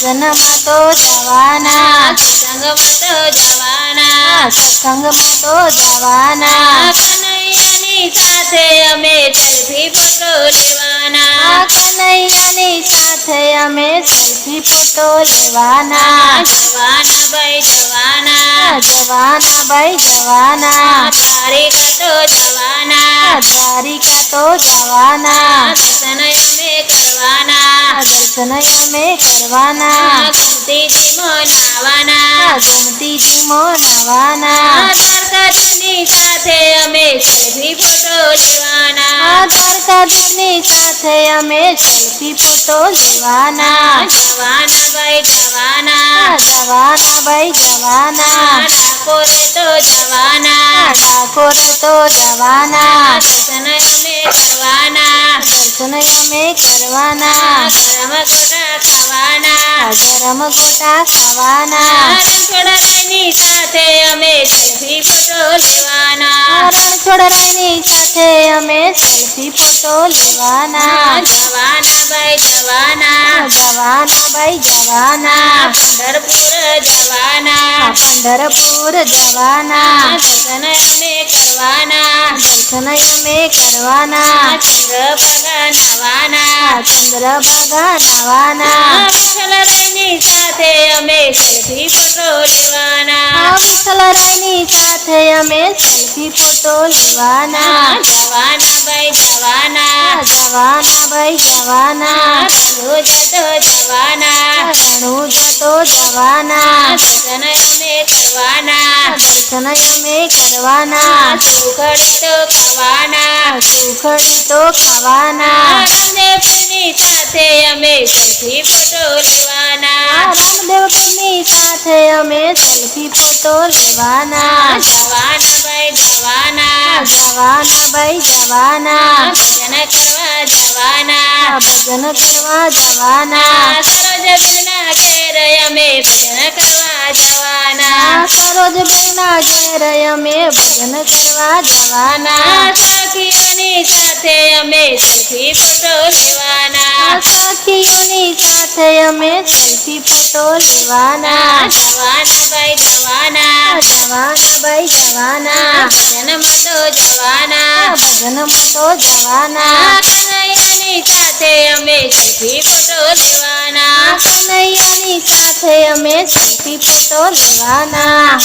ભજનમાં તો જવાના, સત્સંગમાં તો જવાના, સત્સંગમાં તો જવાના, કનૈયાની સાથે અમે સેલ્ફી ફોટો લેવાના, કનૈયાની સાથે અમે સેલ્ફી ફોટો લેવાના, જવાના ભાઈ જવાના, જવાના ભાઈ જવાના, દ્વારિકા તો જવાના, દ્વારિકા તો જવાના, દર્શન અમે કરવાના, દર્શન અમે કરવાના, ગોમતીજીમાં નાવાના, ગોમતીજીમાં નાવાના, દ્વારકાધીશની સાથે અમે સેલ્ફી ફોટો લેવાના, દ્વારકાધીશની સાથે અમે સેલ્ફી ફોટો લેવાના, જવાના ભાઈ જવાના, જવાના ભાઈ જવાના, ડાકોરે તો જવાના, ડાકોર તો જવાના, દર્શન અમે કરવાના, દર્શન અમે કરવાના, ગરમ ગોટા ખાવાના, ગરમ ગોટા ખાવાના, રણછોડરાયની સાથે અમે સેલ્ફી ફોટો લેવાના, રણછોડરાયની સાથે અમે સેલ્ફી ફોટો લેવાના, જવાના ભાઈ જવાના, જવાના ભાઈ જવાના, પંઢરપુર જવાના, પંઢરપુર જવાના, દર્શન અમે કરવાના, દર્શન અમે કરવાના, ચંદ્રભાગા નવાના, ચંદ્રભાગા નવાના, વિઠ્ઠલરાયની સાથે અમે સેલ્ફી ફોટો લેવાના, વિઠ્ઠલરાયની સાથે અમે સેલ્ફી ફોટો લેવાના, જવાના ભાઈ જવાના, જવાના ભાઈ જવાના, રણુજા તો જવાના, રણુજા તો જવાના, દર્શન અમે કરવાના, દર્શન અમે કરવાના, સુખડી તો ખાવાના, સુખડી તો ખાવાના, રામદેવપીરની સાથે અમે સેલ્ફી ફોટો લેવાના, રામદેવપીરની સાથે અમે સેલ્ફી ફોટો લેવાના, જવાના ભાઈ જવાના, જવાના ભાઈ જવાના, ભજન કરવા જવાના, ભજન કરવા જવાના, સરોજબેનના ઘેર અમે ભજન કરવા જવાના, સરોજબેનના ઘેર અમે ભજન કરવા જવાના, સખીઓની સાથે અમે સેલ્ફી ફોટો લેવાના, સખીઓની સાથે અમે સેલ્ફી ફોટો લેવાના, જવાના ભાઈ જવાના, જવાના ભાઈ જવાના, ભજનમાં તો જવાના, ભજનમાં તો જવાના, કનૈયાની સાથે અમે સેલ્ફી ફોટો લેવાના, કનૈયાની સાથે અમે સેલ્ફી ફોટો લેવાના.